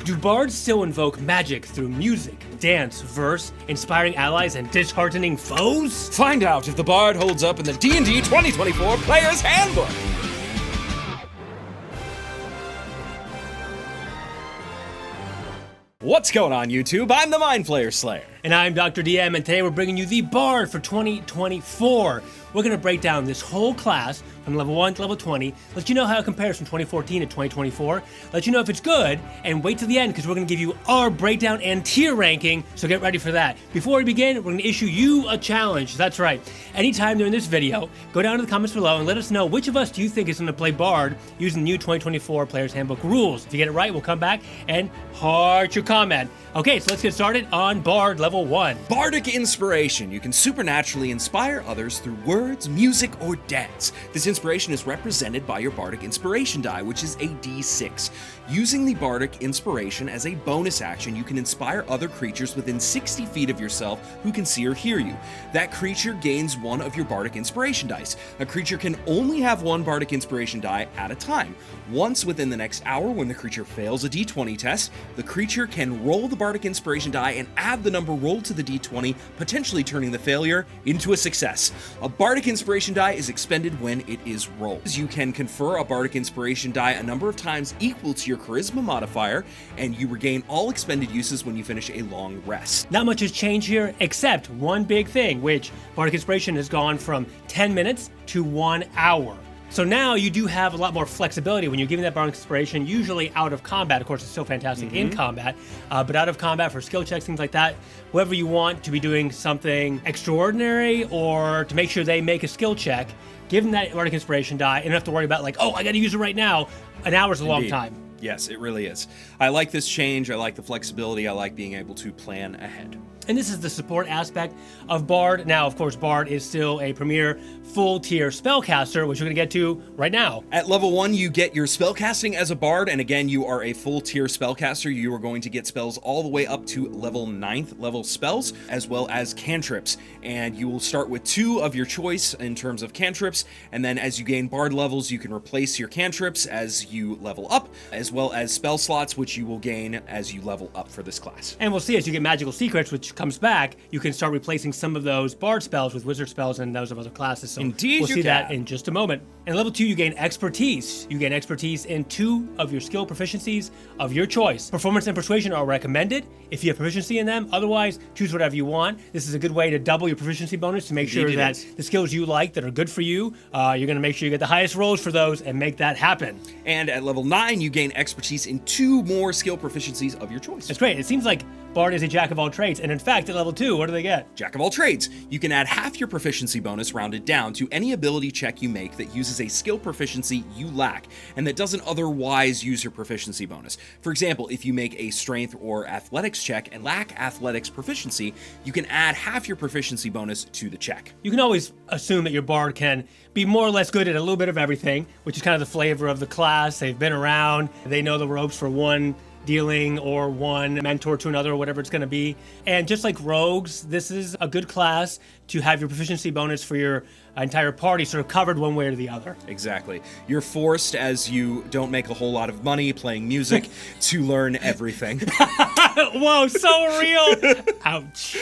Do bards still invoke magic through music, dance, verse, inspiring allies, and disheartening foes? Find out if the bard holds up in the D&D 2024 Player's Handbook! What's going on, YouTube? I'm the Mind Flayer Slayer. And I'm Dr. DM, and today we're bringing you the Bard for 2024. We're going to break down this whole class from level 1 to level 20, let you know how it compares from 2014 to 2024, let you know if it's good, and wait till the end because we're going to give you our breakdown and tier ranking, so get ready for that. Before we begin, we're going to issue you a challenge. That's right. Anytime during this video, go down to the comments below and let us know which of us do you think is going to play Bard using the new 2024 Player's Handbook rules. If you get it right, we'll come back and heart your comment. Okay, so let's get started on Bard level 1. Bardic inspiration. You can supernaturally inspire others through words, music, or dance. This inspiration is represented by your Bardic inspiration die, which is a D6. Using the Bardic inspiration as a bonus action, you can inspire other creatures within 60 feet of yourself who can see or hear you. That creature gains one of your Bardic inspiration dice. A creature can only have one Bardic inspiration die at a time. Once within the next hour, when the creature fails a D20 test, the creature can roll the Bardic inspiration die and add the number rolled to the D20, potentially turning the failure into a success. A Bardic inspiration die is expended when it is rolled. You can confer a Bardic inspiration die a number of times equal to your charisma modifier, and you regain all expended uses when you finish a long rest. Not much has changed here, except one big thing, which Bardic Inspiration has gone from 10 minutes to 1 hour. So now you do have a lot more flexibility when you're giving that Bardic Inspiration, usually out of combat. Of course, it's still fantastic in combat, but out of combat for skill checks, things like that, whoever you want to be doing something extraordinary or to make sure they make a skill check, give them that Bardic Inspiration die, and you don't have to worry about like, oh, I gotta use it right now. An hour's a long time. Yes, it really is. I like this change. I like the flexibility. I like being able to plan ahead. And this is the support aspect of Bard. Now, of course, Bard is still a premier full-tier spellcaster, which we're going to get to right now. At level 1, you get your spellcasting as a Bard, and again, you are a full-tier spellcaster. You are going to get spells all the way up to level 9th level spells, as well as cantrips. And you will start with 2 of your choice in terms of cantrips, and then as you gain Bard levels, you can replace your cantrips as you level up, as well as spell slots, which you will gain as you level up for this class. And we'll see as you get magical secrets, which comes back, you can start replacing some of those Bard spells with wizard spells and those of other classes. So Indeed, we'll see that in just a moment. And level 2, you gain expertise. You gain expertise in 2 of your skill proficiencies of your choice. Performance and persuasion are recommended if you have proficiency in them. Otherwise, choose whatever you want. This is a good way to double your proficiency bonus to make sure that the skills you like that are good for you, you're going to make sure you get the highest rolls for those and make that happen. And at level 9, you gain expertise in 2 more skill proficiencies of your choice. That's great. It seems like Bard is a jack of all trades, and in fact, at level 2, what do they get? Jack of all trades. You can add half your proficiency bonus rounded down to any ability check you make that uses a skill proficiency you lack, and that doesn't otherwise use your proficiency bonus. For example, if you make a strength or athletics check and lack athletics proficiency, you can add half your proficiency bonus to the check. You can always assume that your Bard can be more or less good at a little bit of everything, which is kind of the flavor of the class. They've been around, they know the ropes for one dealing or one mentor to another or whatever it's going to be. And just like rogues, this is a good class to have your proficiency bonus for your entire party sort of covered one way or the other. Exactly. You're forced, as you don't make a whole lot of money playing music, to learn everything. Whoa, so real. Ouch.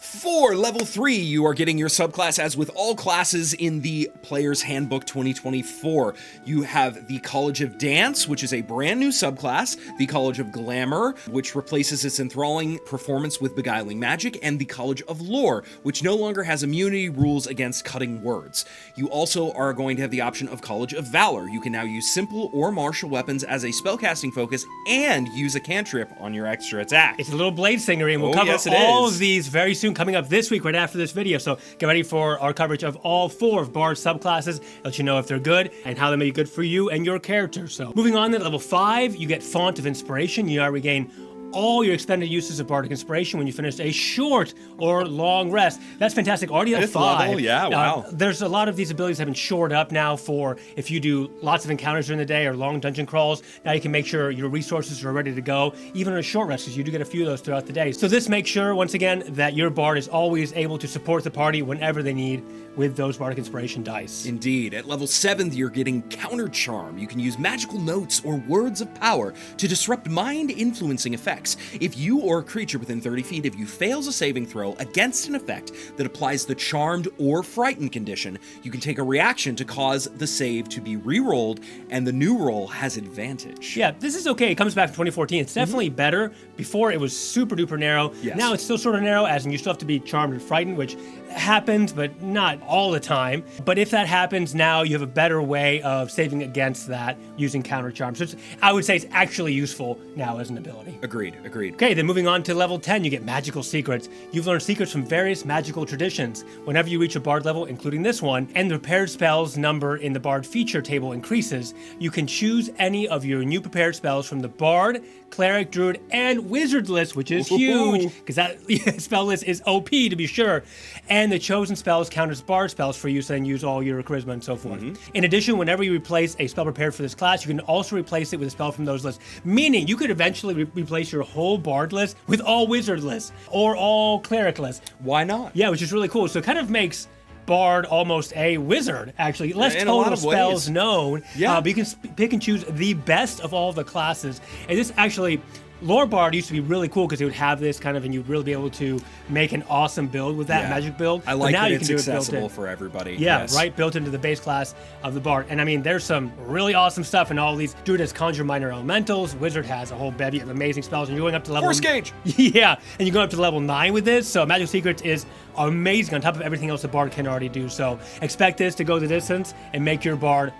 For level 3, you are getting your subclass as with all classes in the Player's Handbook 2024. You have the College of Dance, which is a brand new subclass, the College of Glamour, which replaces its enthralling performance with beguiling magic, and the College of Lore, which no longer has immunity rules against cutting words. You also are going to have the option of College of Valor. You can now use simple or martial weapons as a spellcasting focus and use a cantrip on your extra attack. It's a little blade slingery, and we'll cover all of these very soon, coming up this week right after this video. So get ready for our coverage of all 4 of Bard subclasses, let you know if they're good and how they may be good for you and your character. So moving on to level 5, you get Font of Inspiration. You now regain all your expended uses of Bardic Inspiration when you finish a short or long rest. That's fantastic. Already at 5. Level, yeah, wow. There's a lot of these abilities have been shored up now for if you do lots of encounters during the day or long dungeon crawls. Now you can make sure your resources are ready to go, even on a short rest, because you do get a few of those throughout the day. So this makes sure, once again, that your Bard is always able to support the party whenever they need with those Bardic Inspiration dice. Indeed. At level 7th, you're getting Countercharm. You can use magical notes or words of power to disrupt mind-influencing effects. If you or a creature within 30 feet of you fails a saving throw against an effect that applies the Charmed or Frightened condition, you can take a reaction to cause the save to be re-rolled, and the new roll has advantage. Yeah, this is okay. It comes back from 2014. It's definitely better. Before, it was super duper narrow. Yes. Now it's still sort of narrow, as in you still have to be Charmed and Frightened, which happens, but not all the time. But if that happens, now you have a better way of saving against that using Countercharm. So I would say it's actually useful now as an ability. Agreed. Okay, then moving on to level 10, you get Magical Secrets. You've learned secrets from various magical traditions. Whenever you reach a Bard level, including this one, and the prepared spells number in the Bard feature table increases, you can choose any of your new prepared spells from the Bard, Cleric, Druid, and Wizard list, which is huge, because that spell list is OP to be sure. And the chosen spells count as Bard spells for use, and use all your charisma and so forth. In addition, whenever you replace a spell prepared for this class, you can also replace it with a spell from those lists. Meaning, you could eventually replace your whole Bard list with all Wizard lists, or all Cleric lists. Why not? Yeah, which is really cool. So it kind of makes Bard almost a wizard, actually. Less in a total lot of spells ways. known, Yeah. but you can pick and choose the best of all the classes. And this actually, Lore Bard used to be really cool because it would have this kind of, and you'd really be able to make an awesome build with that magic build. I like but now that you it's can do it built accessible in. for everybody. Yeah, Yes. right, built into the base class of the Bard. And I mean, there's some really awesome stuff in all these. Druid has Conjure Minor Elementals. Wizard has a whole bevy of amazing spells, and you're going up to level... Force Gauge! Yeah, and you're going up to level 9 with this, so Magical Secrets is amazing on top of everything else the Bard can already do. So expect this to go the distance and make your Bard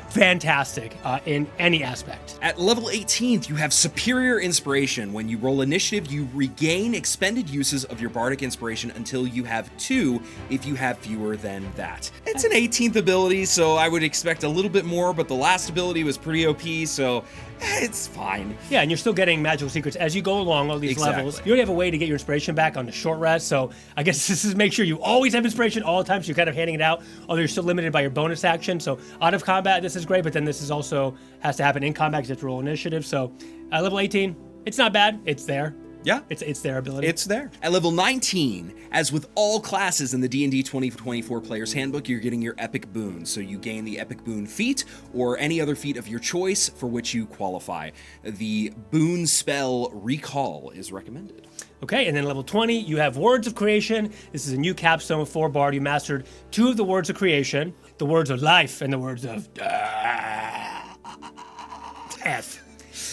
fantastic in any aspect. At level 18th, you have Superior Inspiration. When you roll initiative, you regain expended uses of your Bardic Inspiration until you have 2 if you have fewer than that. It's an 18th ability, so I would expect a little bit more, but the last ability was pretty OP, so it's fine. Yeah, and you're still getting Magical Secrets as you go along all these levels. You already have a way to get your inspiration back on the short rest, so I guess this is make sure you always have inspiration all the time, so you're kind of handing it out, although you're still limited by your bonus action. So out of combat, this is great, but then this is also has to happen in combat because you have to roll initiative. So at level 18, it's not bad. It's there. Yeah. It's their ability. It's there. At level 19, as with all classes in the D&D 2024 Player's Handbook, you're getting your Epic Boon. So you gain the Epic Boon feat, or any other feat of your choice for which you qualify. The Boon spell Recall is recommended. Okay, and then level 20, you have Words of Creation. This is a new capstone for Bard. You mastered 2 of the Words of Creation, the words of life and the words of death.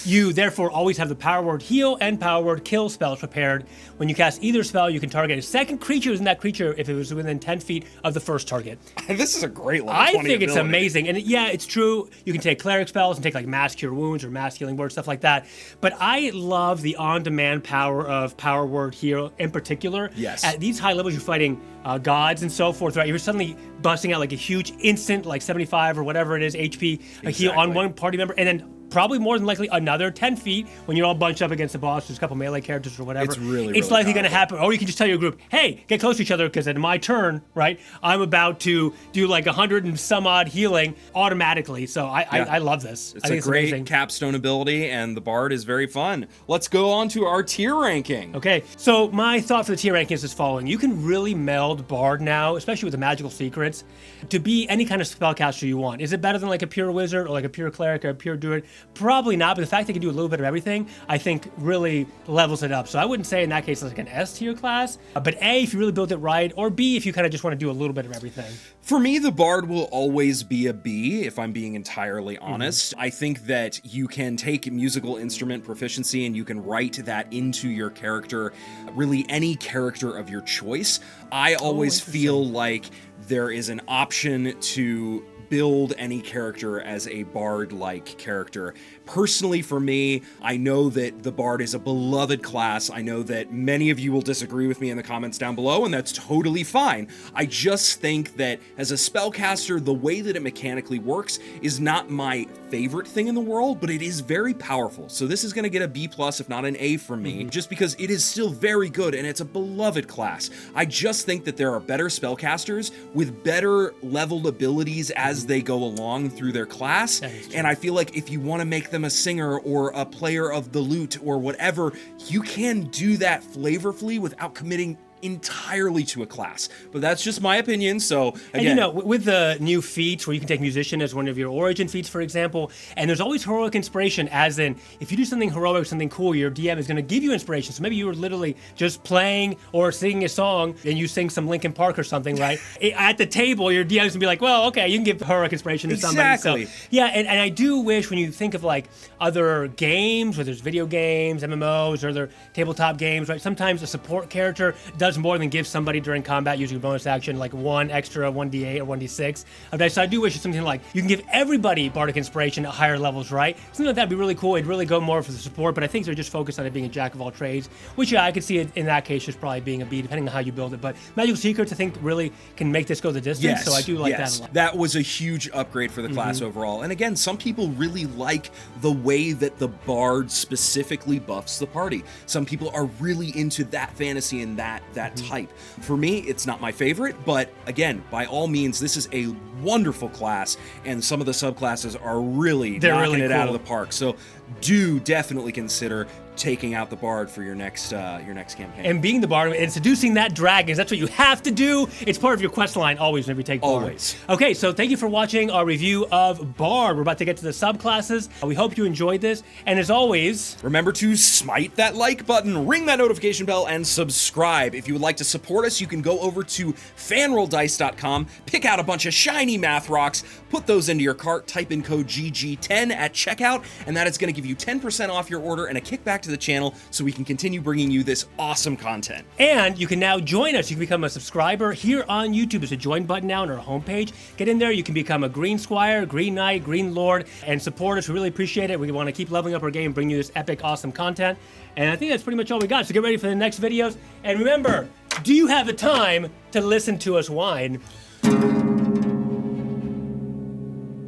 You therefore always have the power word heal and power word kill spells prepared. When you cast either spell, you can target a second creature within that creature if it was within 10 feet of the first target. This is a great level 20 I think it's ability. amazing. And yeah, it's true. You can take cleric spells and take like mass cure wounds or mass healing words, stuff like that. But I love the on-demand power of power word heal in particular. Yes. At these high levels, you're fighting gods and so forth, right? You're suddenly busting out like a huge instant, like 75 or whatever it is, HP, a heal on one party member, and then probably more than likely another 10 feet when you're all bunched up against the boss. There's a couple melee characters or whatever. It's really It's likely going to powerful. happen. Or you can just tell your group, hey, get close to each other because at my turn, right, I'm about to do like 100 and some odd healing automatically. So I love this. It's I think a it's great amazing. capstone ability, and the Bard is very fun. Let's go on to our tier ranking. Okay, so my thought for the tier ranking is as following. You can really meld Bard now, especially with the magical secrets, to be any kind of spellcaster you want. Is it better than like a pure wizard or like a pure cleric or a pure druid? Probably not, but the fact they can do a little bit of everything, I think really levels it up. So I wouldn't say in that case it's like an S tier class, but A, if you really build it right, or B, if you kind of just want to do a little bit of everything. For me, the Bard will always be a B, if I'm being entirely honest. I think that you can take musical instrument proficiency and you can write that into your character, really any character of your choice. I always feel like there is an option to build any character as a Bard-like character, Personally, for me, I know that the Bard is a beloved class. I know that many of you will disagree with me in the comments down below, and that's totally fine. I just think that as a spellcaster, the way that it mechanically works is not my favorite thing in the world, but it is very powerful. So this is going to get a B+, if not an A from me, just because it is still very good and it's a beloved class. I just think that there are better spellcasters with better leveled abilities as they go along through their class, and I feel like if you want to make them a singer or a player of the lute or whatever, you can do that flavorfully without committing entirely to a class. But that's just my opinion. So again, and you know, with the new feats where you can take musician as one of your origin feats, for example, and there's always heroic inspiration, as in if you do something heroic, something cool, your DM is going to give you inspiration. So maybe you were literally just playing or singing a song and you sing some Linkin Park or something, right? At the table, your DM is going to be like, well, okay, you can give heroic inspiration to somebody. So, yeah, and I do wish when you think of like other games, whether it's video games, MMOs, or other tabletop games, right? Sometimes a support character does more than give somebody during combat using a bonus action, like one extra 1d8 or 1d6. So I do wish it's something like you can give everybody Bardic Inspiration at higher levels, right? Something like that'd be really cool. It'd really go more for the support, but I think they're just focused on it being a jack of all trades, which yeah, I could see it in that case just probably being a B, depending on how you build it. But Magical Secrets, I think, really can make this go the distance, yes, so I do like that a lot. That was a huge upgrade for the class overall. And again, some people really like the way that the Bard specifically buffs the party. Some people are really into that fantasy and that type. For me, it's not my favorite, but again, by all means, this is a wonderful class, and some of the subclasses are really knocking it out of the park. So do definitely consider taking out the Bard for your next campaign. And being the Bard and seducing that dragon, that's what you have to do. It's part of your quest line always whenever you take Bard. Always. Okay, so thank you for watching our review of Bard. We're about to get to the subclasses. We hope you enjoyed this, and as always, remember to smite that like button, ring that notification bell, and subscribe. If you would like to support us, you can go over to fanrolldice.com, pick out a bunch of shiny math rocks, put those into your cart, type in code GG10 at checkout, and that is going to give you 10% off your order and a kickback to the channel so we can continue bringing you this awesome content. And you can now join us. You can become a subscriber here on YouTube. There's a join button now on our homepage. Get in there. You can become a Green Squire, Green Knight, Green Lord, and support us. We really appreciate it. We want to keep leveling up our game, bring you this epic, awesome content. And I think that's pretty much all we got. So get ready for the next videos. And remember, do you have the time to listen to us whine?